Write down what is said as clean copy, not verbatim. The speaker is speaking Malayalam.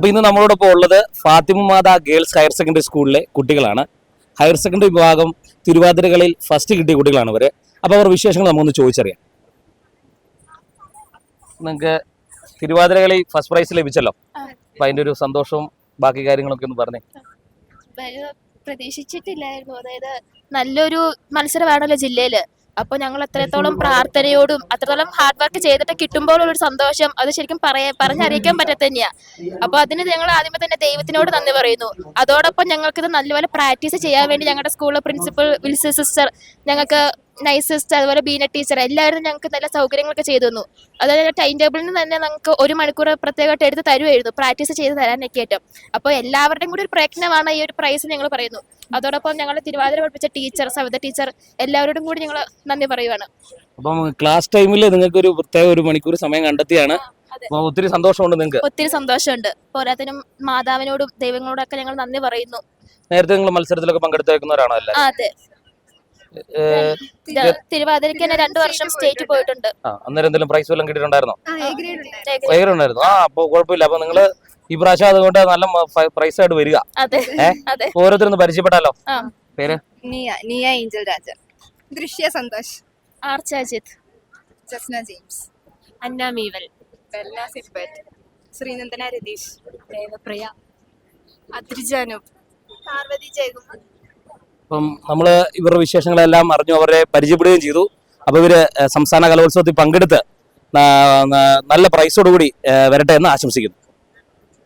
അപ്പോൾ ഇന്ന് നമ്മളോടൊപ്പം ഉള്ളത് ഫാത്തിമ മാത ഗേൾസ് ഹയർ സെക്കൻഡറി സ്കൂളിലെ കുട്ടികളാണ്. ഹയർ സെക്കൻഡറി വിഭാഗം തിരുവാതിരകളിൽ ഫസ്റ്റ് കിട്ടിയ കുട്ടികളാണ് ഇവർ. അപ്പോൾ അവർ വിശേഷങ്ങൾ നമുക്കൊന്ന് ചോദിച്ചറിയാം. നിങ്ങൾക്ക് തിരുവാതിരകളിൽ ഫസ്റ്റ് പ്രൈസ് ലഭിച്ചല്ലോ, അപ്പം അതിൻ്റെ ഒരു സന്തോഷവും ബാക്കി കാര്യങ്ങളൊക്കെ ഒന്ന് പറഞ്ഞേ. പ്രതീക്ഷിച്ചിട്ടില്ലായിരുന്നു. അതായത് നല്ലൊരു മത്സരമാണല്ലോ ജില്ലയിൽ. അപ്പോൾ ഞങ്ങൾ എത്രത്തോളം പ്രാർത്ഥനയോടും അത്രത്തോളം ഹാർഡ് വർക്ക് ചെയ്തിട്ട് കിട്ടുമ്പോഴുള്ളൊരു സന്തോഷം അത് ശരിക്കും പറഞ്ഞറിയിക്കാൻ പറ്റത്ത തന്നെയാണ്. അപ്പോൾ അതിന് ഞങ്ങൾ ആദ്യമേ തന്നെ ദൈവത്തിനോട് നന്ദി പറയുന്നു. അതോടൊപ്പം ഞങ്ങൾക്കിത് നല്ലപോലെ പ്രാക്ടീസ് ചെയ്യാൻ വേണ്ടി ഞങ്ങളുടെ സ്കൂളിലെ പ്രിൻസിപ്പൽ വിൽസി സിസ്റ്റർ, ഞങ്ങൾക്ക് നൈസ് സിസ്റ്റർ, അതുപോലെ ബീന ടീച്ചർ എല്ലാവരും ഞങ്ങൾക്ക് നല്ല സൗകര്യങ്ങളൊക്കെ ചെയ്തു തന്നു. അതായത് ടൈം ടേബിളിൽ നിന്ന് തന്നെ ഞങ്ങൾക്ക് 1 മണിക്കൂർ പ്രത്യേകമായിട്ട് എടുത്ത് തരുമായിരുന്നു പ്രാക്ടീസ് ചെയ്ത് തരാനൊക്കെ ആയിട്ട്. അപ്പോൾ എല്ലാവരുടെയും കൂടി ഒരു പ്രയത്നമാണ് ഈ ഒരു പ്രൈസ് ഞങ്ങൾ പറയുന്നു. അതോടൊപ്പം ഞങ്ങൾ തിരുവാതിര പഠിപ്പിച്ച ടീച്ചർ, സവിത ടീച്ചർ, എല്ലാവരോടും കൂടി ഞങ്ങൾ നന്ദി പറയുവാണ്. അപ്പം ക്ലാസ് ടൈമിൽ നിങ്ങൾക്ക് ഒരു പ്രത്യേക 1 മണിക്കൂർ സമയം കണ്ടെത്തിയാണ്. ഒത്തിരി സന്തോഷമുണ്ട് നിങ്ങൾക്ക്. ഒത്തിരി സന്തോഷമുണ്ട്. പോരാത്തിനും മാതാവിനോടും ദൈവങ്ങളോടും ഒക്കെ ഞങ്ങൾ നന്ദി പറയുന്നു. നേരത്തെ നിങ്ങൾ മത്സരത്തിലൊക്കെ പങ്കെടുത്തേക്കുന്നവരാണോ എല്ലാവരും? അതെ, തിരുവാതിരക്ക് തന്നെ 2 വർഷം സ്റ്റേറ്റ് പോയിട്ടുണ്ട്. അന്നേരം എന്തെങ്കിലും പ്രൈസ് വല്ലതും കിട്ടിയിട്ടുണ്ടായിരുന്നോ? ഭയങ്കര ഉണ്ടായിരുന്നു. അപ്പൊ കുഴപ്പമില്ല. അപ്പൊ നിങ്ങള് ഈ പ്രാവശ്യം അതുകൊണ്ട് നല്ല പ്രൈസ് ആയിട്ട് വരിക. ഓരോരുത്തരൊന്ന് പരിചയപ്പെട്ടാലോ? പേര്? നിയ ഏഞ്ചൽ രാജ, ദൃശ്യ സന്തോഷ്, ആർച്ച അജിത്, ജസ്ന ജെയിംസ്, അന്ന മീവൽ, ബെല്ല സിബറ്റ്, ശ്രീനന്ദന രതീഷ്, ദേവപ്രിയ, അദ്രിജാനൂപ്, പാർവതി ജയകുമാർ. അപ്പം നമ്മള് ഇവരുടെ വിശേഷങ്ങളെല്ലാം അറിഞ്ഞു, അവരെ പരിചയപ്പെടുകയും ചെയ്തു. അപ്പൊ ഇവര് സംസ്ഥാന കലോത്സവത്തിൽ പങ്കെടുത്ത് നല്ല പ്രൈസോടുകൂടി വരട്ടെ എന്ന് ആശംസിക്കുന്നു.